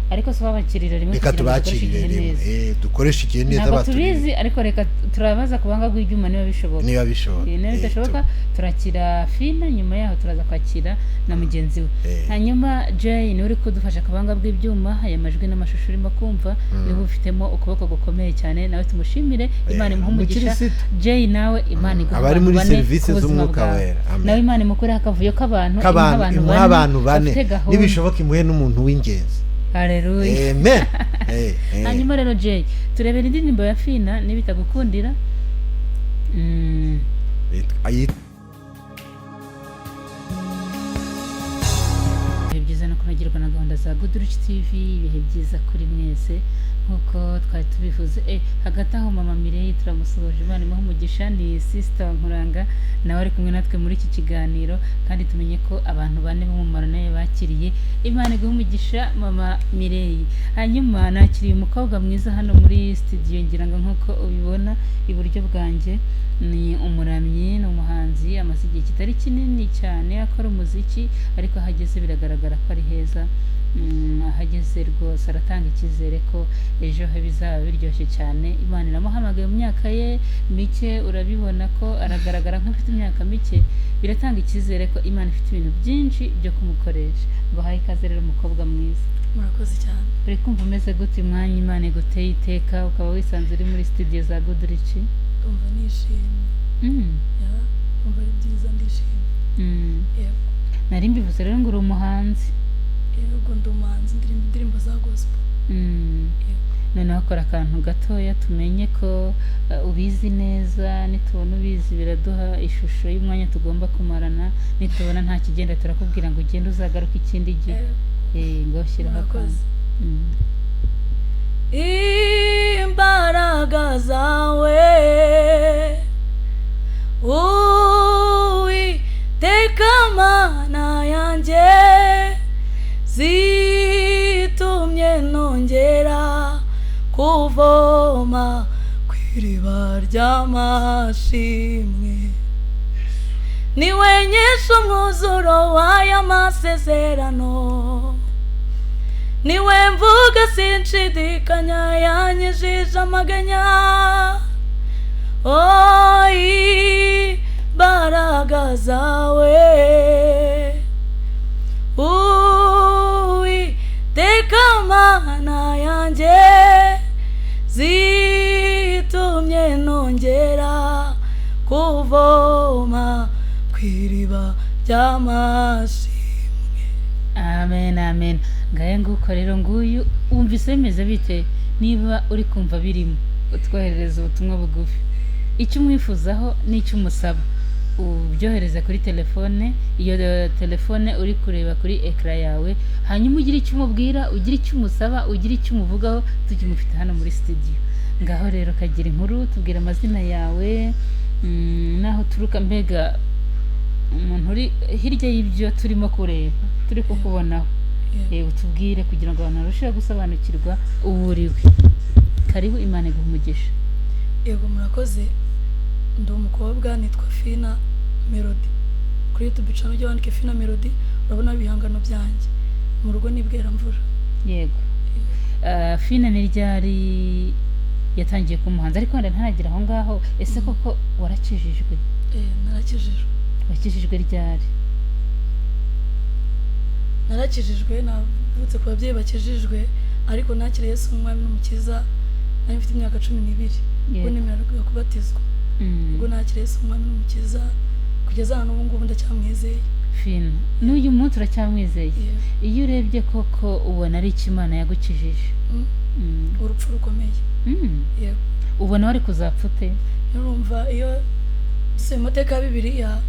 ariko so babakirira rimwe reka tubakirire rimwe dukoresha igihe neza batubizi, ariko reka turabaza kubanga bw'ibyuma niba bishoboka. Niba bidashoboka turakira Fina, nyuma yaho turaza kwakira na mugenzi we. Hanyuma Jay ni uri kudufasha kubanga bw'ibyuma, aya majwi n'amashusho urimo kumva niba ufitemo ukuboko gukomeye cyane, nawe tumushimire. Imana imuhumugisha. Jay nawe Imana iguha abari muri serivisi z'umwuka wera. Nawe Imana imukore akavuyo k'abantu bane nibishoboka imuhe n'umuntu w'ingenzi. Haleluya. Amen. Hanyuma rero Jay turebera indirimbo ya Fina nibitagukundira. Byiza no kunagirwa na gahunda za Good Rich TV, ibihe byiza kuri mwese nkuko twari tubivuze. Hagati aho Mama Mireille turamusoje, Imana imuhe umugisha. Ni sister Nkuranga nawe ari kumwe natwe muri iki kiganiro, kandi tumenye ko abantu bane b'umumaro naye bakiriye. Imana iguhe umugisha Mama Mireille. Hanyuma nakiriye umukobwa mwiza hano muri studio, ngira ngo nkuko ubibona iburyo bwanjye ni umuramyi, ni umuhanzi, amaze igihe kitari kinini cyane akora umuziki, ariko ahageze biragaragara ko ari heza. Ahageze rwose aratanga icyizere ko ejo he bizaba biryoshye cyane. Imana iramuhamagaye mu myaka ye mike, urabibona ko aragaragara nk'afite imyaka mike, biratanga icyizere ko Imana ifite ibintu byinshi byo kumukoresha. Bahaye ikaze rero umukobwa mwiza. Murakoze cyane. Uri kumva umeze gute umwanya Imana iguteye iteka ukaba wisanze uri muri studio za Good Rich? Umva nishimye. Umva ari byiza, ndishimye. Nari mbivuze rero ngo uri umuhanzi. Yego ndi umuhanzi, indirimbo za gospel. Noneho akora akantu gatoya tumenye ko ubizi neza. Nitubona ubizi biraduha ishusho y'umwanya tugomba kumarana, nitubona nta kigenda turakubwira ngo ugende uzagaruka ikindi gihe. Ngo shyiraho akantu. Imbaraga zawe Uwiteka Mana yanjye zitumye nongera kuvoma kw'iriba ry'amashimwe. Niwe nyesha umwuzuro w'aya masezerano, niwe mvuga sinshidikanya, yanyijije amaganya. Imbaraga zawe Uwiteka Mana yanjye zitumye nongera kuvoma kw'iriba ry'amashimwe. Amen, amen. Ngaye nguko rero nguyu wumvise bimeze bite? Niba uri kumva birimo utwoherereza ubutumwa bugufi, icyo umwifuzaho n'icyo umusaba ubyohereza kuri telefone. Iyo telefone uri kureba kuri ekara yawe, hanyuma ugira icyo umubwira, ugira icyo umusaba, ugira icyo umuvugaho, tukimufite hano muri studio. Ngaho rero kagira inkuru, tubwira amazina yawe, naho turuka, mbega umuntu uri hirya y'ibyo turimo kureba, turi kukubonaho. Utubwire kugira ngo abantu barusheho gusobanukirwa uwo uriwe. Karibu, Imana iguhe umugisha. Yego murakoze. Ndi umukobwa nitwa Fina Melody. Kuri YouTube channel ryo wandike Fina Melody, urabona ibihangano byanjye. Mu rugo ni Bweramvura. Yego. Fina ni ryari yatangiye kumuhanza, ariko ntaragira aho ngaho. Ese koko warakijijwe? Narakijijwe. Wakijijwe ryari? Narakijijwe, navutse ku babyeyi bakijijwe, ariko nakiriye Yesu umwami n'umukiza nari mfite imyaka 12 ubwo nemeraga kubatizwa ubwo nakira Yesu umwami n'umukiza kugeza n'ubu ngubu ndacyamwizeye. Fina n'uyu munsi uracyamwizeye? Iyo urebye koko ubona ari Imana yagukijije? Urupfu rukomeye. Yego. Ubona wari kuzapfa ute? Urumva iyo se mateka ya Bibiliya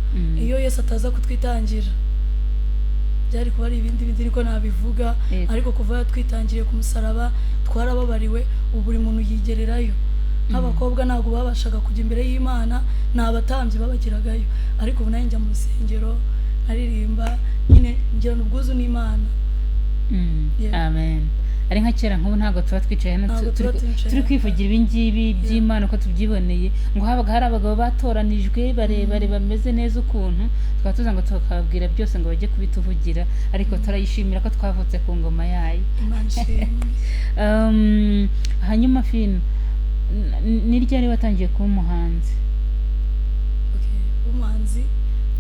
iyo Yesu ataza kutwitangira byari kuba ari ibindi ariko nabivuga, ariko kuva twitangiriye ku musaraba twarababariwe, ubu buri muntu yigererayo. Abakobwa ntabwo babashaga kujya imbere y'Imana, n'abatambyi babagiragayo, ariko ubu nanjye njya mu rusengero aririmba nyine ngira n'ubwuzu n'Imana. Amen. Ari nka kera nk'ubu ntabwo tuba twicaye hano turi kwivugira ibingibi by'Imana uko tubyiboneye, ngo habaga hari abagabo batoranijwe barebare bameze neza ukuntu, tukaba tuza ngo tukababwira byose ngo bajye kubituvugira, ariko turayishimira ko twavutse ku ngoma yayo. Hanyuma Fina, ni ryari watangiye kuba umuhanzi? Umuhanzi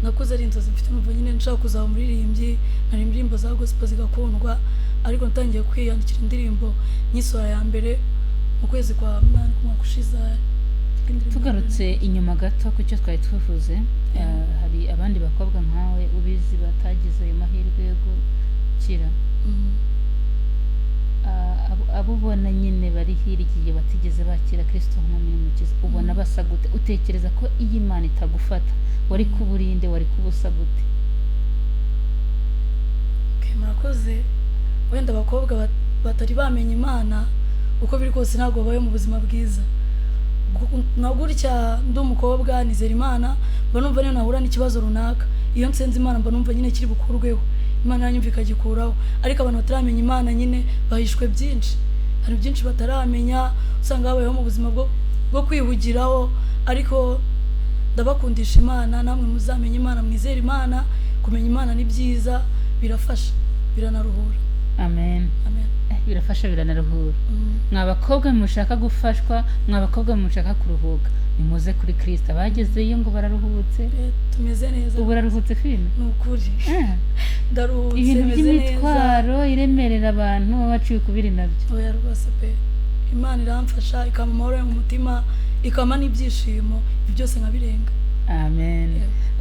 nakuze ari inzozi mfite, numva nyine nshaka kuzaba umuririmbyi, nari indirimbo za gospel zigakundwa, ariko natangiye kwiyandikira indirimbo nyisora ya mbere mu kwezi kwa 8 kumwaka ushize. Tugarutse inyuma gato ku cyo twari tuvuze, hari abandi bakobwa nkawe ubizi batagize ayo mahirwe yo gukira, abo ubona nyine bari hirya batigeze bakira Kristo nk'umwami n'umukiza, ubona basa gute? Utekereza ko iyi Imana itagufata wari kuburinde, wari kubusa gute? Murakoze. Wenda abakobwa batari bamenya Imana uko biri kose ntabwo babaye mu buzima bwiza. Nagurya ndi umukobwa nizera Imana, mba numva niyo nahura n'ikibazo runaka, iyo nsenze Imana mba numva nyine kiri bukurweho, Imana yanyumva ikagikuraho. Ariko abantu bataramenya Imana nyine bahishwe byinshi, hari byinshi bataramenya, usanga babayeho mu buzima bwo kwihugiraho. Ariko ndabakundisha Imana, namwe muzamenye Imana, mwizere Imana. Kumenya Imana ni byiza, birafasha, biranaruhura. Amen. Amen. Birafasha, biranaruhura. Mwabakobwa mushaka gufashwa, mwabakobwa mushaka kuruhuka, nimuze kuri Kristo. Abagezeyo ngo bararuhutse, tumeze neza. Ubu bararuhutse Fina? Nukuri. Ndaruhutse, ibintu by'imitwaro iremerera abantu babaciye kubiri nabyo. Oya rwose pe, Imana iramfasha, ikama amahoro mu mutima, ikama n'ibyishimo, byose nkabirenga. Amen.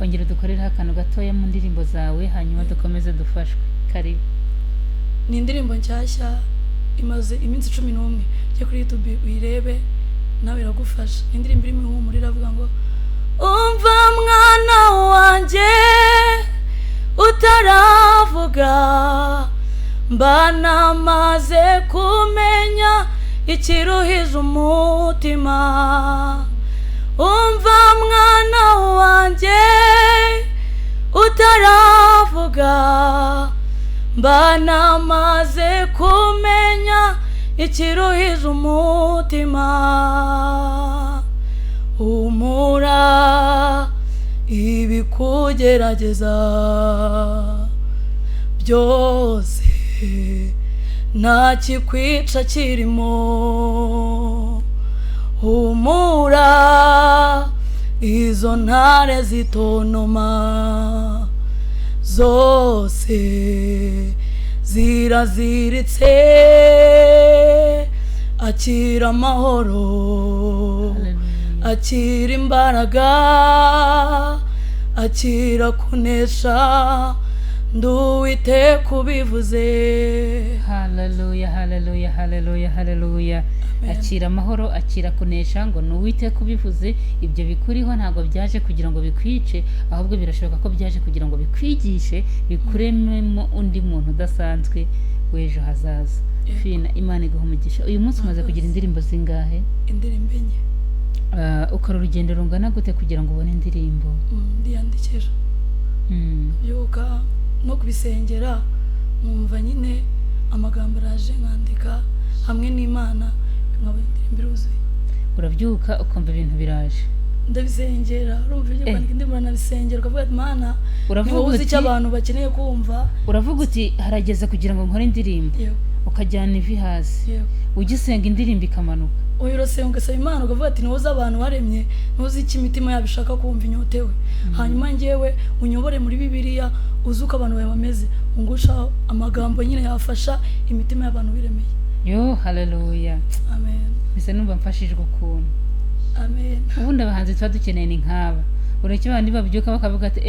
Ongera dukorera akantu gatoya mu ndirimbo zawe, hanyuma dukomeze dufashwe. Karibu. Ni indirimbo nshyashya imaze iminsi 11, cyo kuri YouTube uyirebe nawe iragufasha. Indirimbo irimo ihumura iravuga ngo umva mwana wanjye utaravuga, mbana maze kumenya ikiruhije umutima. Umva mwana wanjye utaravuga, mbana maze kumenya ikiruhije umutima. Humura ibikugerageza byose nta kikwica kirimo. Humura izo ntare zitonoma zose ziraziritse. Akira amahoro, akira imbaraga, akira kunesha, nduwite kubivuze. Haleluya, haleluya, haleluya, haleluya. Akira amahoro, akira kunesha, ngo nuwite kubivuze. Ibyo bikuriho ntabwo byaje kugira ngo bikwice, ahubwo birashoboka ko byaje kugira ngo bikwigishe, bikurememo undi muntu udasanzwe w'ejo hazaza. Fina, Imana iguha umugisha. Uyu munsi umaze kugira indirimbo zingahe? Indirimbo enye. Ukora urugendo rungana gute kugira ngo ubone indirimbo? Ndiyandikira. Byuka no kubisengera, numva nyine amagambo araje nkandika hamwe n'Imana, nkaba indirimbo iruzuye. Urabyuka ukumva ibintu biraje? Ndabisengera, urumva ibyo kwandika indirimbo nabisengera, ukavuga ati Mana, uzi icyo abantu bakeneye kumva. Uravuga uti harageze kugira ngo nkore indirimbo, ukajyana ivi hasi, ugisenga indirimbo ikamanuka. Uyirosenga ugasaba Imana, ukavuga ati ntuzi abantu waremye, ntuzi icyo imitima yabo ishaka kumva inyotewe. Hanyuma njyewe unyobore muri Bibiliya, uzi uko abantu bawe bameze, ungusha amagambo nyine yafasha imitima y'abantu biremeye. yo haleluya amen mbese numva mfashijwe ukuntu amen ubundi abahanzi tuba dukeneye ni nk'aba ureke abandi babyuka bakavuga ati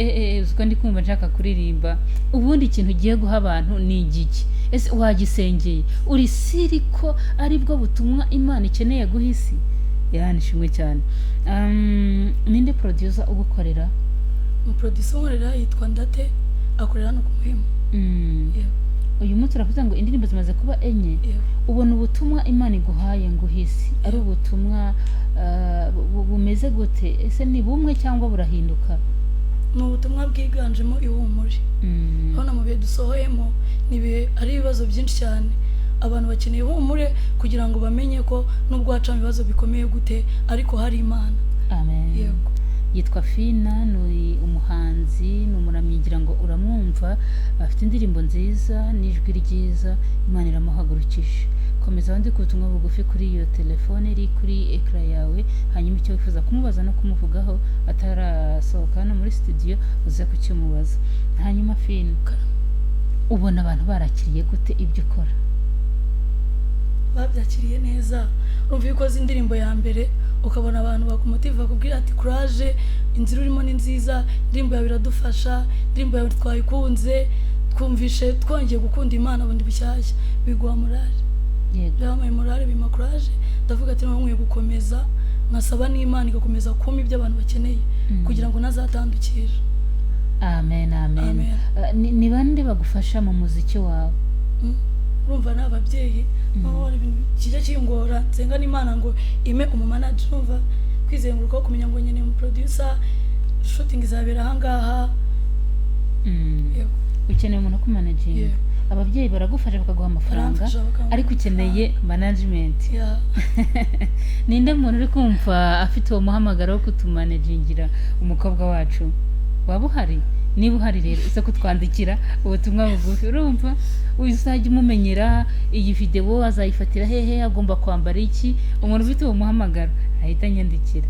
uziko ndi kumva nshaka kuririmba ubundi ikintu ugiye guha abantu ni igiki ese wagisengeye uri siri ko aribwo butumwa Imana ikeneye guha isi nishimwe cyane ninde producer ugukorera umuproducer unkorera yitwa Ndate akorera hano ku Muhima uyu munsi uravuze ngo indirimbo zimaze kuba enye ubona ubutumwa Imana iguhaye ngo uhisi ari ubutumwa bumeze gute ese ni bumwe cyangwa burahinduka ni ubutumwa bwiganjemo ihumure hano mu bihe dusohoyemo ari ibibazo byinshi cyane abantu bakeneye ihumure kugira ngo bamenye ko nubwo hacamo ibibazo bikomeye gute ariko hari Imana. Amen. Yego. Yitwa Fina, ni umuhanzi, ni umuramyi, ngira ngo uramwumva, afite indirimbo nziza n'ijwi ryiza, Imana iramuhagurukije. Komeza wandi ku butumwa bugufi kuri iyo telefone iri kuri ekran yawe, hanyuma icyo wifuza kumubaza no kumuvugaho atarasohoka hano muri studio uze kukimubaza. Hanyuma Fina, ubona abantu barakiriye gute ibyo ukora? Babyakiriye neza. Urumva yuko indirimbo ya mbere ukabona abantu bakumotiva bakubwira ati courage, inzira urimo ni nziza, indirimbo yawe iradufasha, indirimbo yawe twayikunze, twumvishe twongeye gukunda Imana bundi bushyashya, biguha morale. Yego. Byamaye morale, bima courage, ndavuga ati nkwiye gukomeza, nkasaba n'Imana igakomeza kuma ibyo abantu bakeneye kugira ngo nazatandukire. Amen, amen. Ni bande bagufasha mu muziki wawe? Urumva n'ababyeyi ibintu kijya kingora, nsenga n'Imana ngo ime umumanager, urumva kwizenguruka kumenya ngo nyene mu producer, shooting izabera ahangaha. Ukeneye umuntu ku managing. Ababyeyi baragufasha bakaguha amafaranga ariko ukeneye management. Ninde muntu uri kumva afite uwo muhamagaro wo kutumanagingira umukobwa wacu? Waba uhari? Niba uhari rero uza kutwandikira ubutumwa bugufi, urumva uzajya umumenyera iyi video azayifatira hehe, agomba kwambara iki, umuntu ufite uwo muhamagaro ahita nyandikira.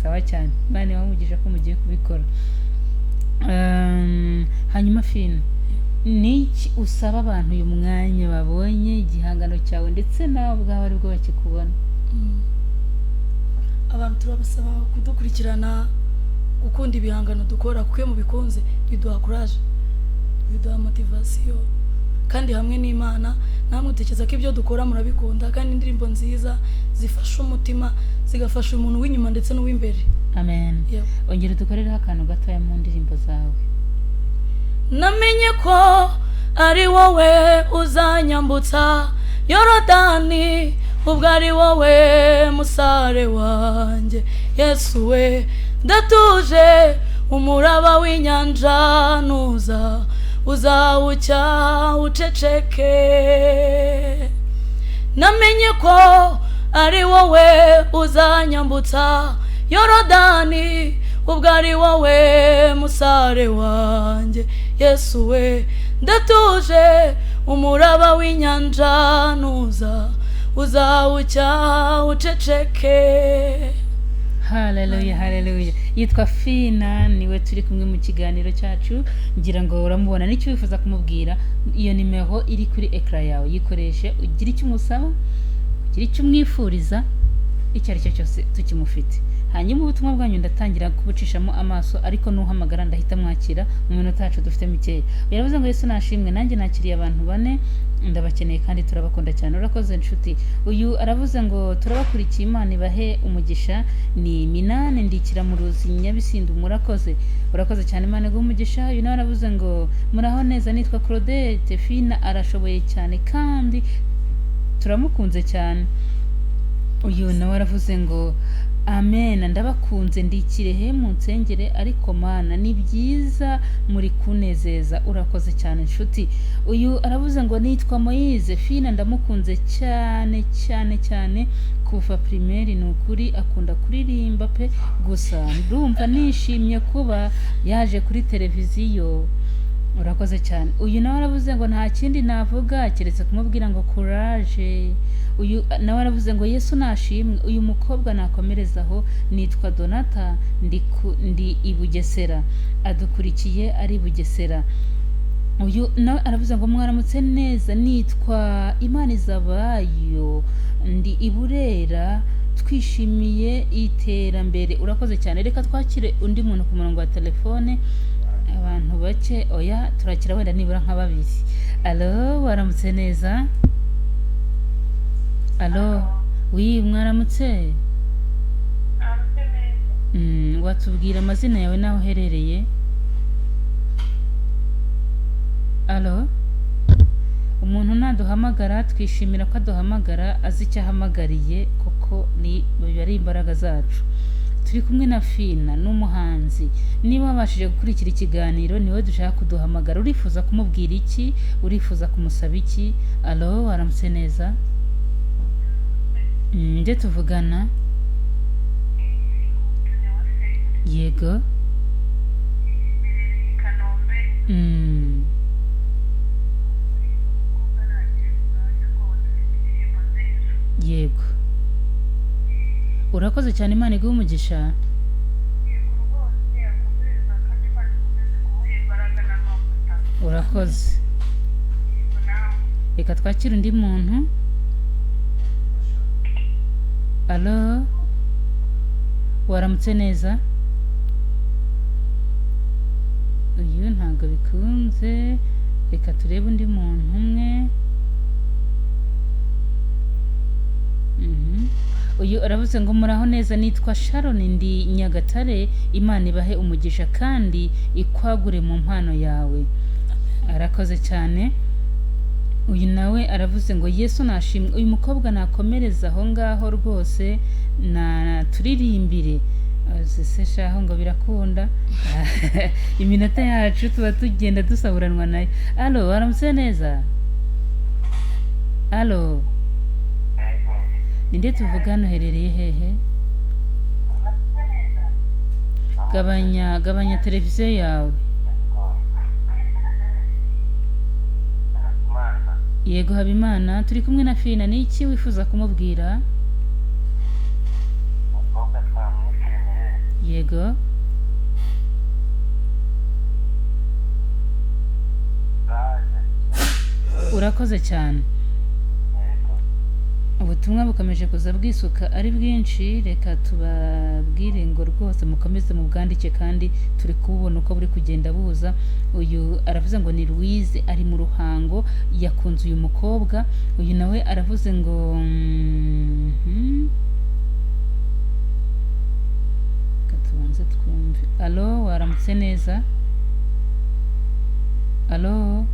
Sawa cyane, Imana yamugisha ko mugiye kubikora. Hanyuma Fina, niki usaba abantu uyu mwanya babonye igihangano cyawe ndetse nawe ubwawe ari bwo bakikubona? Abantu turabasaba kudukurikirana, gukunda ibihangano dukora, kuko mu bikunze biduha courage, biduha motivation, kandi hamwe n'Imana namwe utekereza ko ibyo dukora murabikunda, kandi indirimbo nziza zifasha umutima, zigafasha umuntu w'inyuma ndetse n'uw'imbere. Amen. Ongera dukorera akantu gatoya mu ndirimbo zawe. Namenye ko ari wowe uzanyambutsa Yorodani, ubwo ari wowe musare wanjye Yesu we, ndatuje umuraba w'inyanja nuza uzawucya uceceke. Namenye ko ari wowe uzanyambutsa Yorodani, ubwo ari wowe musare wanjye Yesu we, ndatuje umuraba w'inyanja nuza uzawucya uceceke. Haleluya, haleluya. Yitwa Fina, niwe turi kumwe mu kiganiro cyacu, ngira ngo uramubona n'icyo wifuza kumubwira. Iyo nimero iri kuri ekran yawe, yikoreshe ugira icyo umusaba, ugira icyo umwifuriza, icyo ari cyo cyose tukimufite. Hanyuma ubutumwa bwanyu ndatangira kubucishamo amaso, ariko nuhamagara ndahita mwakira mu minota yacu dufite mikeya. Yaravuze ngo Yesu nashimwe, nanjye nakiriye abantu 4 ndabakeneye kandi turabakunda cyane. Urakoze nshuti. Uyu aravuze ngo turabakurikiye, Imana ibahe umugisha. Ni Minane ndikira mu Ruzi Nyabisindu, murakoze. Urakoze cyane, Imana iguhe umugisha. Uyu nawe aravuze ngo muraho neza, nitwa Claudette, Fina arashoboye cyane kandi turamukunze cyane. Uyu nawe aravuze ngo amen, ndabakunze ndikirehe mu nsengere, ariko Mana ni byiza muri kunezeza. Urakoze cyane nshuti. Uyu aravuze ngo nitwa Moise, Fina ndamukunze cyane cyane cyane kuva primaire, ni ukuri akunda kuririmba pe, gusa ndumva nishimye kuba yaje kuri televiziyo. Urakoze cyane. Uyu nawe aravuze ngo nta kindi navuga keretse kumubwira ngo courage. Uyu nawe aravuze ngo Yesu nashimwe, uyu mukobwa nakomerezaho. Nitwa Donata, ndi i Bugesera, adukurikiye ari Bugesera. uyu nawe aravuze ngo mwaramutse neza, nitwa Imana Izabayo, ndi i Burera, twishimiye iterambere. Urakoze cyane. Reka twakire undi muntu ku murongo wa telefone, abantu bake. Oya, turakira wenda nibura nka babiri. Alo, waramutse neza? Alo, wi mwaramutse? Watubwira amazina yawe n'aho uherereye? Alo, umuntu naduhamagara twishimira ko aduhamagara azi icyo ahamagariye, kuko biba ari imbaraga zacu. Turi kumwe na Fina n'umuhanzi. Niba wabashije gukurikira ikiganiro, niwe dushaka kuduhamagara. Urifuza kumubwira iki? Urifuza kumusaba iki? Alo, waramutse neza? Nde tuvugana? Yego. Yego. Urakoze cyane, Imana iguhe umugisha. Urakoze. Reka twakire undi muntu. Alo, waramutse neza? Uyu ntabwo bikunze. Reka turebe undi muntu umwe. Uyu aravuze ngo muraho neza, nitwa Sharon, ndi Nyagatare, Imana ibahe umugisha kandi ikwagure mu mpano yawe. Arakoze cyane. Uyu nawe aravuze ngo Yesu nashimwe. Uyu mukobwa nakomereza aho ngaho rwose, na turirimbire. Se shaho ngo birakunda. Iminota yacu tuba tugenda dusaburanwa nayo. Alo, waramutse neza? Alo, ninde tuvugana, uherereye hehe? Gabanya televiziyo yawe. Yego Habimana, turi kumwe na Fina. Ni iki wifuza kumubwira? Yego. Urakoze cyane. Ubutumwa bukomeje kuza bwisuka ari bwinshi. Reka tubabwire ngo rwose mukomeze mu bwandike, kandi turi kubona uko buri kugenda buza. Uyu aravuze ngo ni Louise, ari mu Ruhango, yakunze uyu mukobwa. Uyu nawe aravuze ngo katubanze twumve. Alo, waramutse neza? Alo.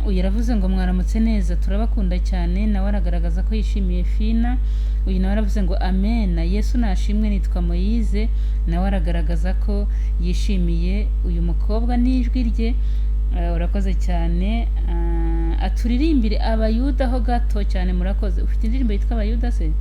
Uyu aravuze ngo mwaramutse neza, turabakunda cyane. Nawe aragaragaza ko yishimiye Fina. Uyu nawe aravuze ngo amen, Yesu nashimwe, nitwa Moyize. Nawe aragaragaza ko yishimiye uyu mukobwa n'ijwi rye. Urakoze cyane. Aturirimbire Abayuda ho gato cyane. Murakoze. Ufite indirimbo yitwa Abayuda se?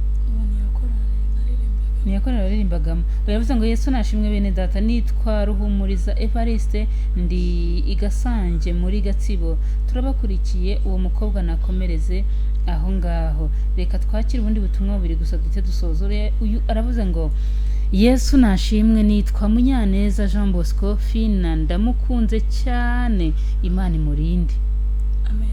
Niyakorera yaririmbagamo. Uravuze ngo Yesu nashimwe bene data, nitwa Ruhumuriza Evariste, ndi Igasange muri Gatsibo. Turabakurikiye, uwo mukobwa nakomereze aho ngaho. Reka twakire ubundi butumwa bubiri gusa duhite dusoza. Uyu aravuze ngo Yesu nashimwe, nitwa Munyaneza Jean Bosco, Fina ndamukunze cyane, Imana imurinde. Amen.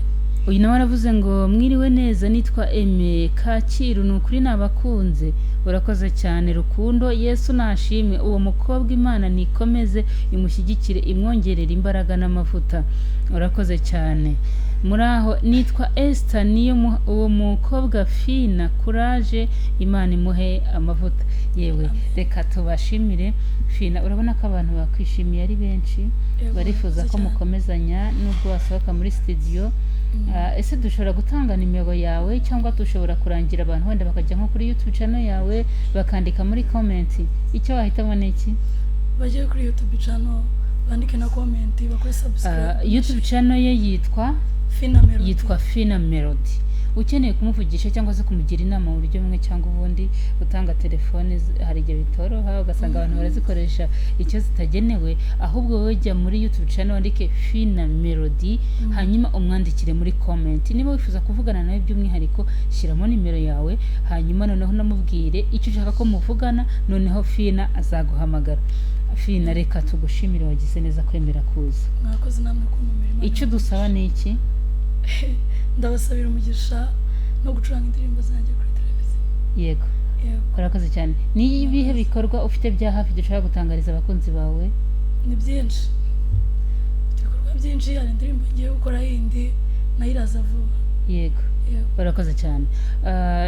Uyu nawe aravuze ngo mwiriwe neza, nitwa Eme Kacyiru, nukuri nabakunze. Urakoze cyane Rukundo. Yesu nashimwe, uwo mukobwa Imana nikomeze imushyigikire, imwongerera imbaraga n'amavuta. Urakoze cyane. Muraho, nitwa Esther, niyo uwo mukobwa Fina, courage, Imana imuhe amavuta. Yewe, reka tubashimire Fina. Urabona ko abantu bakwishimiye ari benshi, barifuza ko mukomezanya nubwo wasohoka muri studio. Ese dushobora gutanga nimero yawe, cyangwa dushobora kurangira abantu wenda bakajya nko kuri YouTube channel yawe bakandika muri comment? Icyo wahitamo ni iki? Bagiye kuri YouTube channel bandike na comment, bakore subscribe. YouTube channel ye yitwa Fina Melody. Ukeneye kumuvugisha cyangwa se kumugira inama mu buryo bumwe cyangwa ubundi, utanga telefone hari igihe bitoroha, ugasanga abantu barazikoresha icyo zitagenewe. Ahubwo wowe jya muri YouTube channel wandike Fina Melody, hanyuma umwandikire muri comment. Niba wifuza kuvugana nawe by'umwihariko, shyiramo nimero yawe, hanyuma noneho namubwire icyo ushaka ko muvugana, noneho Fina azaguhamagara. Fina reka tugushimire wagize neza kwemera kuza. Mwakoze namwe kumumira Imana. Icyo dusaba ni iki? Ndabasabira umugisha no gucuranga indirimbo zanjye kuri televiziyo. Yego. Urakoze cyane. Ni ibihe bikorwa ufite bya hafi dushaka gutangariza abakunzi bawe? Ni byinshi. Ibikorwa byinshi, hari indirimbo ngiye gukora yindi nayo iraza vuba. Yego. Urakoze cyane.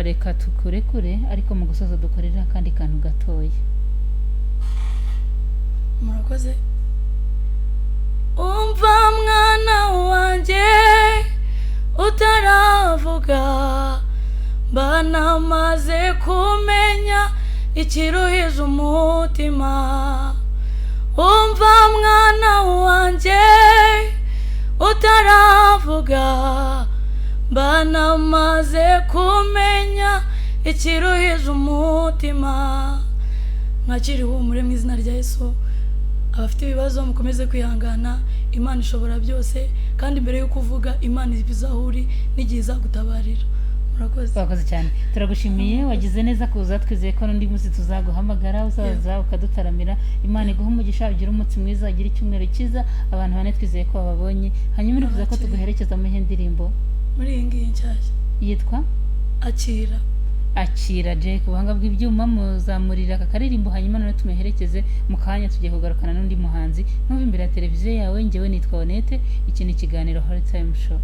Reka tukurekure ariko mu gusoza dukorera akandi kantu gatoya. Murakoze. Umva mwana wanjye utaravuga, banamaze kumenya ikiruhije umutima. Umva mwana wanjye utaravuga, banamaze kumenya ikiruhije umutima. Mwakiri humure mu izina rya Yesu. Abafite ibibazo mukomeze kwihangana, Imana ishobora byose, kandi mbere yo kuvuga Imana ibizahuri n'igihe izagutabarira. Urakoze cyane. Turagushimiye wagize neza kuza, twizeye ko n'undi munsi tuzaguhamagara uzaza ukadutaramira. Imana iguhe umugisha, ugire umunsi mwiza, ugire icyumweru cyiza. Abantu bane twizeye ko bababonye. Hanyuma urifuza ko tuguherekeza mu ndirimbo muri iyi ngiyi nshyashya yitwa Akira Jay ku buhanga bw'ibyuma muzamurira aka karirimbo, hanyuma none tumuherekeze mu kanya tugiye kugarukana n'undi muhanzi. Ntuve imbere ya televiziyo yawe, njyewe nitwa Onete, iki ni ikiganiro Holy Time Show.